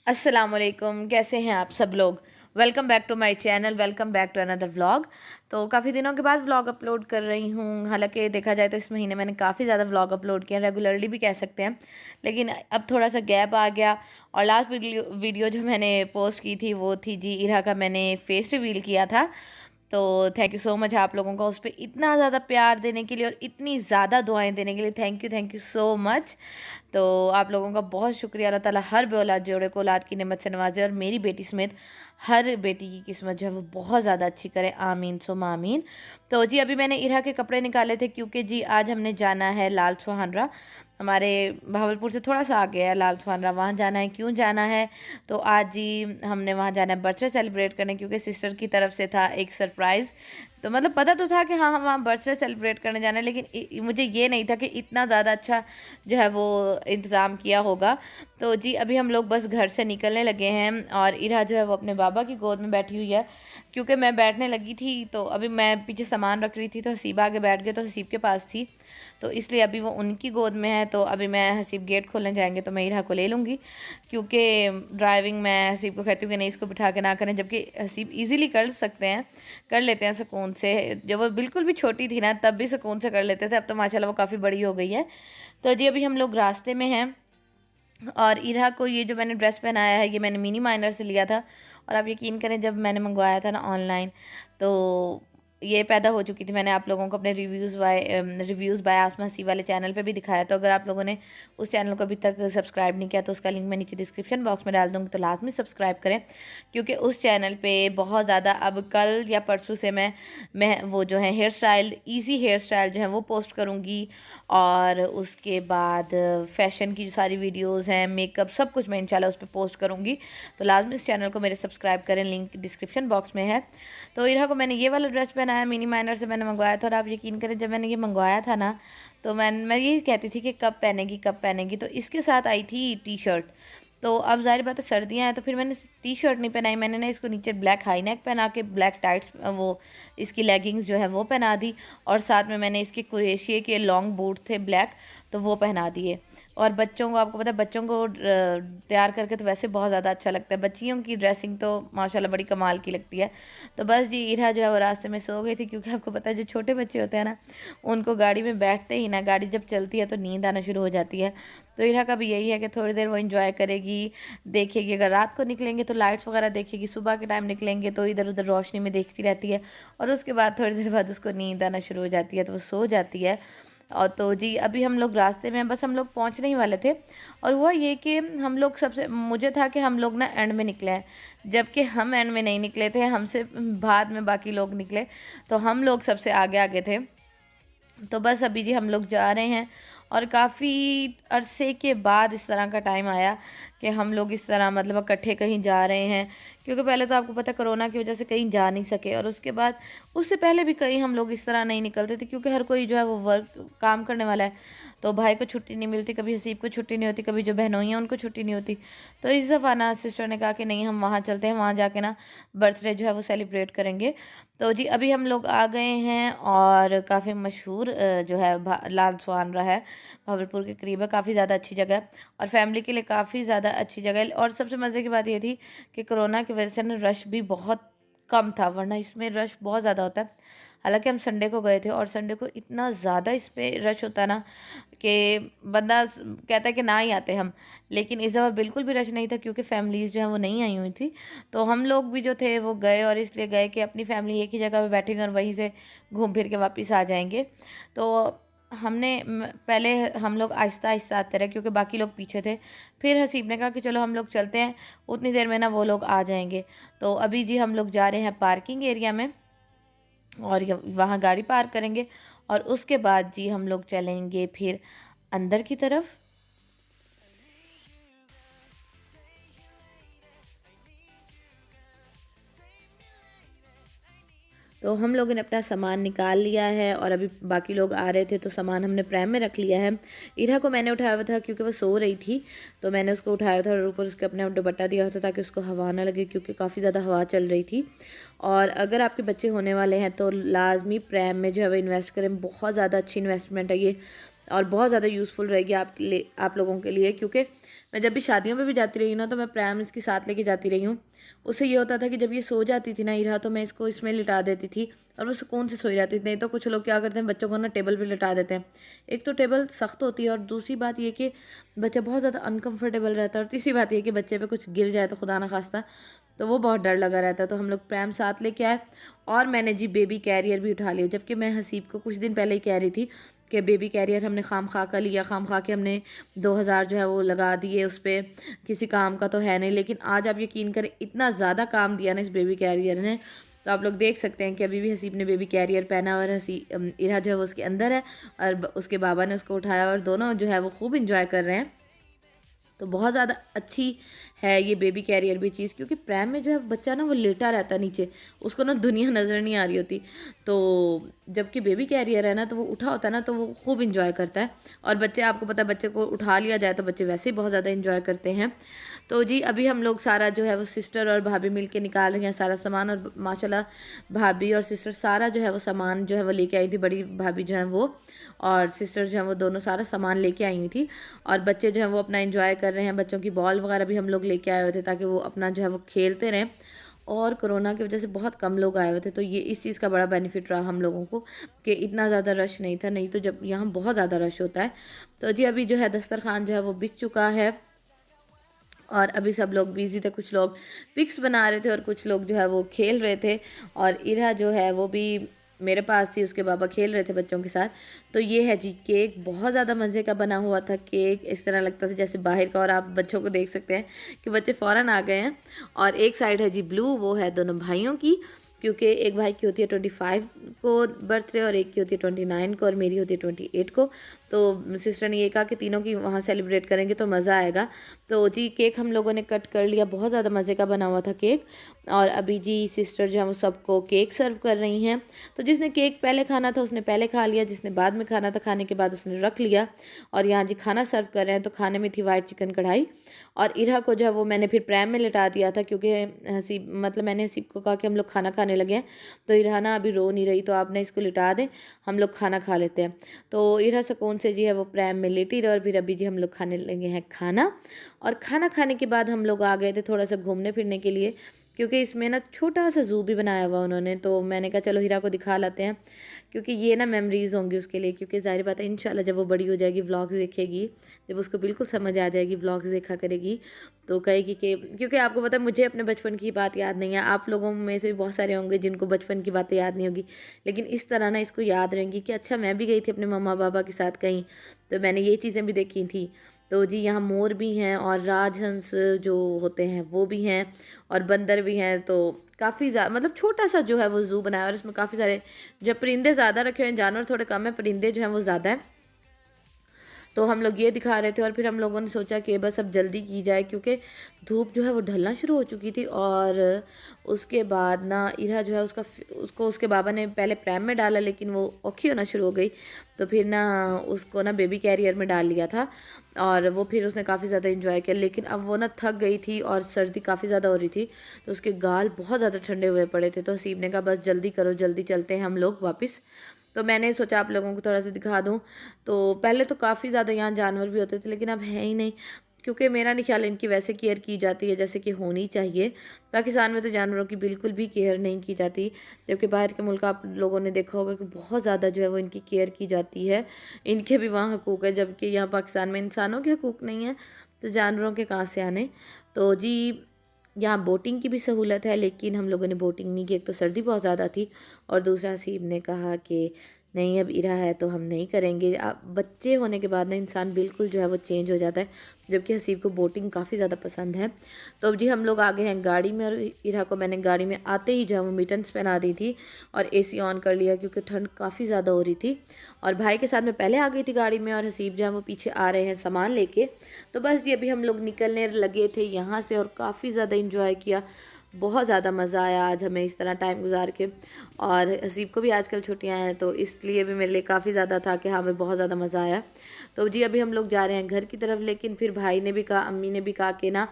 अस्सलाम वालेकुम, कैसे हैं आप सब लोग। Welcome back to my channel, welcome back to another vlog. तो काफ़ी दिनों के बाद व्लॉग अपलोड कर रही हूँ। हालांकि देखा जाए तो इस महीने मैंने काफ़ी ज़्यादा व्लॉग अपलोड किए हैं, रेगुलरली भी कह सकते हैं, लेकिन अब थोड़ा सा गैप आ गया। और लास्ट वीडियो जो मैंने पोस्ट की थी वो थी जी इरा का, मैंने फेस रिवील किया था। तो थैंक यू सो मच आप लोगों का उस पर इतना ज़्यादा प्यार देने के लिए और इतनी ज़्यादा दुआएं देने के लिए। Thank you so much. तो आप लोगों का बहुत शुक्रिया। अल्लाह ताला हर बे औलाद जोड़े को औलाद की नेमत से नवाजे और मेरी बेटी समेत हर बेटी की किस्मत जो है वो बहुत ज़्यादा अच्छी करे, आमीन सुम्मा आमीन। तो जी अभी मैंने इरा के कपड़े निकाले थे क्योंकि जी आज हमने जाना है लाल सुहानरा। हमारे भावलपुर से थोड़ा सा आगे है लाल सुहानरा, वहाँ जाना है। क्यों जाना है? तो आज जी हमने वहाँ जाना है बर्थडे सेलिब्रेट करने, क्योंकि सिस्टर की तरफ से था एक सरप्राइज़। तो मतलब पता तो था कि हाँ हम वहाँ बर्थडे सेलिब्रेट करने जाना है, लेकिन मुझे ये नहीं था कि इतना ज़्यादा अच्छा जो है वो इंतज़ाम किया होगा। तो जी अभी हम लोग बस घर से निकलने लगे हैं और इरा जो है वो अपने बाबा की गोद में बैठी हुई है। क्योंकि मैं बैठने लगी थी तो अभी मैं पीछे सामान रख रही थी तो हसीब आगे बैठ गए, तो हसीब के पास थी, तो इसलिए अभी वो उनकी गोद में है। तो अभी मैं हसीब गेट खोलने जाएंगे तो मैं इरा को ले लूँगी, क्योंकि ड्राइविंग मैं हसीब को कहती हूँ कि नहीं इसको बिठा के ना करें, जबकि हसीब ईज़िली कर लेते हैं सुकून से। जब वो बिल्कुल भी छोटी थी ना तब भी सुकून से कर लेते थे, अब तो माशाल्लाह वो काफ़ी बड़ी हो गई है। तो जी अभी हम लोग रास्ते में हैं और इरा को ये जो मैंने ड्रेस पहनाया है ये मैंने मिनी माइनर से लिया था। और आप यकीन करें जब मैंने मंगवाया था ना ऑनलाइन, तो ये पैदा हो चुकी थी। मैंने आप लोगों को अपने रिव्यूज़ बाय आसमा हसी वाले चैनल पे भी दिखाया। तो अगर आप लोगों ने उस चैनल को अभी तक सब्सक्राइब नहीं किया तो उसका लिंक मैं नीचे डिस्क्रिप्शन बॉक्स में डाल दूँगी, तो लाजमी सब्सक्राइब करें, क्योंकि उस चैनल पे बहुत ज़्यादा अब कल या परसों से मैं वो जो है hair style, easy hair style जो है वो पोस्ट करूँगी। और उसके बाद फ़ैशन की जो सारी वीडियोज़ हैं, मेकअप, सब कुछ मैं इंशाल्लाह उस पर पोस्ट करूँगी। तो लाजमी इस चैनल को मेरे सब्सक्राइब करें, लिंक डिस्क्रिप्शन बॉक्स में है। तो इरा को मैंने ये वाला ड्रेस पहनाया, मिनी माइनर से मैंने मंगवाया था। और आप यकीन करें जब मैंने ये मंगवाया था ना तो मैं ये कहती थी कि कब पहनेगी, तो इसके साथ आई थी टी शर्ट। तो अब ज़ाहिर बात है सर्दियाँ हैं तो फिर मैंने टी शर्ट नहीं पहनाई, मैंने ना इसको नीचे ब्लैक हाई नेक पहना के ब्लैक टाइट्स वो इसकी लेगिंग्स जो है वो पहना दी। और साथ में मैंने इसके कुरेशिये के लॉन्ग बूट थे ब्लैक, तो वो पहना दिए। और बच्चों को आपको पता है बच्चों को तैयार करके तो वैसे बहुत ज़्यादा अच्छा लगता है, बच्चियों की ड्रेसिंग तो माशाल्लाह बड़ी कमाल की लगती है। तो बस जी इरा जो है वो रास्ते में सो गई थी, क्योंकि आपको पता है जो छोटे बच्चे होते हैं ना उनको गाड़ी में बैठते ही ना गाड़ी जब चलती है तो नींद आना शुरू हो जाती है। तो इरा का भी यही है कि थोड़ी देर वो इंजॉय करेगी, देखेगी। अगर रात को निकलेंगे तो लाइट्स वगैरह देखेगी, सुबह के टाइम निकलेंगे तो इधर उधर रोशनी में देखती रहती है। और उसके बाद थोड़ी देर बाद उसको नींद आना शुरू हो जाती है तो वो सो जाती है। और तो जी अभी हम लोग रास्ते में हैं, बस हम लोग पहुंचने ही वाले थे। और हुआ ये कि हम लोग सबसे, मुझे था कि हम लोग ना एंड में निकले हैं, जबकि हम एंड में नहीं निकले थे, हमसे बाद में बाकी लोग निकले। तो हम लोग सबसे आगे आगे थे। तो बस अभी जी हम लोग जा रहे हैं और काफ़ी अरसे के बाद इस तरह का टाइम आया कि हम लोग इस तरह मतलब इकट्ठे कहीं जा रहे हैं। क्योंकि पहले तो आपको पता कोरोना की वजह से कहीं जा नहीं सके, और उसके बाद उससे पहले भी कहीं हम लोग इस तरह नहीं निकलते थे, क्योंकि हर कोई जो है वो वर्क काम करने वाला है। तो भाई को छुट्टी नहीं मिलती, कभी हसीब को छुट्टी नहीं होती, कभी जो बहनोई हैं उनको छुट्टी नहीं होती। तो इस दफ़ा ना सिस्टर ने कहा कि नहीं हम वहाँ चलते हैं, वहाँ जाके ना बर्थडे जो है वो सेलिब्रेट करेंगे। तो जी अभी हम लोग आ गए हैं और काफ़ी मशहूर जो है लाल सुहानरा है, भावलपुर के करीब है, काफ़ी ज़्यादा अच्छी जगह है और फैमिली के लिए काफ़ी ज़्यादा अच्छी जगह है। और सबसे मज़े की बात ये थी कि कोरोना की वजह से ना रश भी बहुत कम था, वरना इसमें रश बहुत ज़्यादा होता है। हालांकि हम संडे को गए थे और संडे को इतना ज़्यादा इस पर रश होता है ना कि बंदा कहता है कि ना ही आते हम। लेकिन इस दफ़ा बिल्कुल भी रश नहीं था, क्योंकि फैमिलीज़ जो हैं वो नहीं आई हुई थी। तो हम लोग भी जो थे वो गए, और इसलिए गए कि अपनी फैमिली एक ही जगह पे बैठेंगे और वहीं से घूम फिर के वापस आ जाएंगे। तो हमने पहले हम लोग आहिस्ता आहिस्ता आते रहे, क्योंकि बाकी लोग पीछे थे। फिर हसीब ने कहा कि चलो हम लोग चलते हैं, उतनी देर में ना वो लोग आ जाएंगे। तो अभी जी हम लोग जा रहे हैं पार्किंग एरिया में और वहाँ गाड़ी पार्क करेंगे, और उसके बाद जी हम लोग चलेंगे फिर अंदर की तरफ। तो हम लोगों ने अपना सामान निकाल लिया है और अभी बाकी लोग आ रहे थे तो सामान हमने प्रैम में रख लिया है। इरा को मैंने उठाया हुआ था क्योंकि वो सो रही थी, तो मैंने उसको उठाया था और ऊपर उसके अपने दुपट्टा दिया होता ताकि उसको हवा ना लगे, क्योंकि काफ़ी ज़्यादा हवा चल रही थी। और अगर आपके बच्चे होने वाले हैं तो लाजमी प्रैम में जो है वो इन्वेस्ट करें, बहुत ज़्यादा अच्छी इन्वेस्टमेंट है ये और बहुत ज़्यादा यूज़फुल रहेगी आप लोगों के लिए, क्योंकि मैं जब भी शादियों में भी जाती रही हूँ ना तो मैं प्रैम इसके साथ लेके जाती रही हूँ। उससे ये होता था कि जब ये सो जाती थी ना इरा, तो मैं इसको इसमें लिटा देती थी और वो सुकून से सोई जाती थी। नहीं तो कुछ लोग क्या करते हैं, बच्चों को ना टेबल पे लिटा देते हैं। एक तो टेबल सख्त होती है और दूसरी बात ये कि बच्चा बहुत ज़्यादा अनकंफर्टेबल रहता है, और तीसरी बात ये कि बच्चे पे कुछ गिर जाए तो खुदा ना खास्ता, तो वो बहुत डर लगा रहता है। तो हम लोग प्रैम साथ लेके आए और मैंने जी बेबी कैरियर भी उठा लिया, जबकि मैं हसीब को कुछ दिन पहले ही कह रही थी कि बेबी कैरियर हमने खाम खा का लिया, खाम खा के हमने 2,000 जो है वो लगा दिए उस पर, किसी काम का तो है नहीं। लेकिन आज आप यकीन करें इतना ज़्यादा काम दिया ना इस बेबी कैरियर ने। तो आप लोग देख सकते हैं कि अभी भी हसीब ने बेबी कैरियर पहना और इरा जो है वो उसके अंदर है और उसके बाबा ने उसको उठाया और दोनों जो है वो खूब इंजॉय कर रहे हैं। तो बहुत ज़्यादा अच्छी है ये बेबी कैरियर भी चीज़, क्योंकि प्रैम में जो है बच्चा ना वो लेटा रहता है नीचे, उसको ना दुनिया नज़र नहीं आ रही होती। तो जबकि बेबी कैरियर है ना तो वो उठा होता है ना तो वो खूब इंजॉय करता है। और बच्चे, आपको पता है बच्चे को उठा लिया जाए तो बच्चे वैसे ही बहुत ज़्यादा इंजॉय करते हैं। तो जी अभी हम लोग सारा जो है वो सिस्टर और भाभी मिल के निकाल रही हैं सारा सामान, और माशाल्लाह भाभी और सिस्टर सारा जो है वो सामान जो है वो लेके आई थी। बड़ी भाभी जो है वो और सिस्टर जो है वो दोनों सारा सामान लेके आई हुई थी, और बच्चे जो हैं वो अपना एंजॉय कर रहे हैं। बच्चों की बॉल वगैरह भी हम लोग लेके आए हुए थे ताकि वो अपना जो है वो खेलते रहें। और कोरोना की वजह से बहुत कम लोग आए हुए थे, तो ये इस चीज़ का बड़ा बेनिफिट रहा हम लोगों को कि इतना ज़्यादा रश नहीं था, नहीं तो जब यहाँ बहुत ज़्यादा रश होता है। तो जी अभी जो है दस्तरखान जो है वो बिक चुका है और अभी सब लोग बिज़ी थे, कुछ लोग पिक्स बना रहे थे और कुछ लोग जो है वो खेल रहे थे। और इरा जो है वो भी मेरे पास थी, उसके बाबा खेल रहे थे बच्चों के साथ। तो ये है जी केक, बहुत ज़्यादा मज़े का बना हुआ था केक, इस तरह लगता था जैसे बाहर का। और आप बच्चों को देख सकते हैं कि बच्चे फ़ौरन आ गए हैं। और एक साइड है जी ब्लू, वो है दोनों भाइयों की, क्योंकि एक भाई की होती है 25 को बर्थडे और एक की होती है 29 को और मेरी होती है 28 को। तो सिस्टर ने ये कहा कि तीनों की वहाँ सेलिब्रेट करेंगे तो मज़ा आएगा। तो जी केक हम लोगों ने कट कर लिया, बहुत ज़्यादा मज़े का बना हुआ था केक। और अभी जी सिस्टर जो है वो सबको केक सर्व कर रही हैं। तो जिसने केक पहले खाना था उसने पहले खा लिया, जिसने बाद में खाना था खाने के बाद उसने रख लिया। और यहाँ जी खाना सर्व कर रहे हैं। तो खाने में थी वाइट चिकन कढ़ाई, और इरा को जो है वो मैंने फिर प्रैम में लिटा दिया था, क्योंकि हसीब मतलब मैंने हसीब को कहा कि हम लोग खाना खाने लगे हैं, तो इरा ना अभी रो नहीं रही, तो आपने इसको लिटा दें, हम लोग खाना खा लेते हैं। तो इरा सुकून से जी है वो प्रैम में लेटी रही, और फिर अभी जी हम लोग खाने लगे हैं खाना। और खाना खाने के बाद हम लोग आ गए थे थोड़ा सा घूमने फिरने के लिए, क्योंकि इसमें ना छोटा सा ज़ू भी बनाया हुआ उन्होंने। तो मैंने कहा चलो हीरा को दिखा लाते हैं, क्योंकि ये ना मेमोरीज़ होंगी उसके लिए। क्योंकि ज़ाहिर बात है इंशाल्लाह जब वो बड़ी हो जाएगी, व्लॉग्स देखेगी, जब उसको बिल्कुल समझ आ जाएगी, व्लॉग्स देखा करेगी, तो कहेगी कि, क्योंकि आपको पता है मुझे अपने बचपन की बात याद नहीं है, आप लोगों में से भी बहुत सारे होंगे जिनको बचपन की बातें याद नहीं होगी, लेकिन इस तरह ना इसको याद रहेंगी कि अच्छा मैं भी गई थी अपने मम्मा पापा के साथ कहीं, तो मैंने ये चीज़ें भी देखी थी। तो जी यहाँ मोर भी हैं और राजहंस जो होते हैं वो भी हैं और बंदर भी हैं। तो काफ़ी ज़्यादा मतलब छोटा सा जो है वो ज़ू बनाया, और इसमें काफ़ी सारे जो परिंदे ज़्यादा रखे हुए हैं, जानवर थोड़े कम है, परिंदे जो हैं वो ज़्यादा हैं। तो हम लोग ये दिखा रहे थे, और फिर हम लोगों ने सोचा कि बस अब जल्दी की जाए, क्योंकि धूप जो है वो ढलना शुरू हो चुकी थी। और उसके बाद ना इरा जो है उसको उसके बाबा ने पहले प्रैम में डाला, लेकिन वो औखी होना शुरू हो गई, तो फिर ना उसको ना बेबी कैरियर में डाल लिया था, और वो फिर उसने काफ़ी ज़्यादा इंजॉय किया। लेकिन अब वो ना थक गई थी और सर्दी काफ़ी ज़्यादा हो रही थी, तो उसके गाल बहुत ज़्यादा ठंडे हुए पड़े थे। तो हसीब ने कहा बस जल्दी करो, जल्दी चलते हैं हम लोग वापस। तो मैंने सोचा आप लोगों को थोड़ा सा दिखा दूँ। तो पहले तो काफ़ी ज़्यादा यहाँ जानवर भी होते थे, लेकिन अब है ही नहीं, क्योंकि मेरा नहीं ख्याल इनकी वैसे केयर की जाती है जैसे कि होनी चाहिए। पाकिस्तान में तो जानवरों की बिल्कुल भी केयर नहीं की जाती, जबकि बाहर के मुल्क आप लोगों ने देखा होगा कि बहुत ज़्यादा जो है वो इनकी केयर की जाती है, इनके भी वहाँ हकूक़ है, जबकि यहाँ पाकिस्तान में इंसानों के हकूक़ नहीं है, तो जानवरों के कहाँ से आने। तो जी यहाँ बोटिंग की भी सहूलत है, लेकिन हम लोगों ने बोटिंग नहीं की, एक तो सर्दी बहुत ज़्यादा थी, और दूसरा हसीब ने कहा कि नहीं अब इरा है तो हम नहीं करेंगे। अब बच्चे होने के बाद ना इंसान बिल्कुल जो है वो चेंज हो जाता है, जबकि हसीब को बोटिंग काफ़ी ज़्यादा पसंद है। तो अब जी हम लोग आ गए हैं गाड़ी में, और इरा को मैंने गाड़ी में आते ही जो है वो मिटन्स पहना दी थी और एसी ऑन कर लिया, क्योंकि ठंड काफ़ी ज़्यादा हो रही थी। और भाई के साथ मैं पहले आ गई थी गाड़ी में, और हसीब जो है वो पीछे आ रहे हैं सामान लेके। तो बस जी अभी हम लोग निकलने लगे थे यहाँ से, और काफ़ी ज़्यादा इंजॉय किया, बहुत ज़्यादा मज़ा आया आज हमें इस तरह टाइम गुजार के। और हसीब को भी आजकल छुट्टियां हैं, तो इसलिए भी मेरे लिए काफ़ी ज़्यादा था कि हाँ हमें बहुत ज़्यादा मज़ा आया। तो जी अभी हम लोग जा रहे हैं घर की तरफ, लेकिन फिर भाई ने भी कहा, अम्मी ने भी कहा कि ना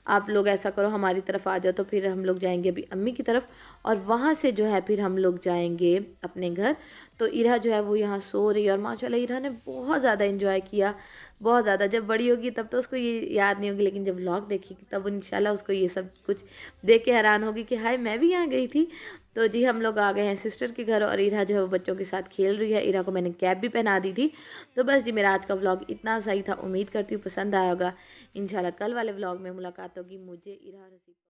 आप लोग ऐसा करो हमारी तरफ आ जाओ। तो फिर हम लोग जाएंगे अभी अम्मी की तरफ, और वहाँ से जो है फिर हम लोग जाएंगे अपने घर। तो इरा जो है वो यहाँ सो रही है और माशाल्लाह इरा ने बहुत ज़्यादा इन्जॉय किया, बहुत ज़्यादा। जब बड़ी होगी तब तो उसको ये याद नहीं होगी, लेकिन जब व्लॉग देखेगी तब इंशाल्लाह उसको ये सब कुछ देख के हैरान होगी कि हाय मैं भी यहाँ गई थी। तो जी हम लोग आ गए हैं सिस्टर के घर और इरा जो है वो बच्चों के साथ खेल रही है। इरा को मैंने कैप भी पहना दी थी। तो बस जी मेरा आज का व्लॉग इतना सही था, उम्मीद करती हूँ पसंद आया होगा। इंशाल्लाह कल वाले व्लॉग में मुलाकात होगी। मुझे इरा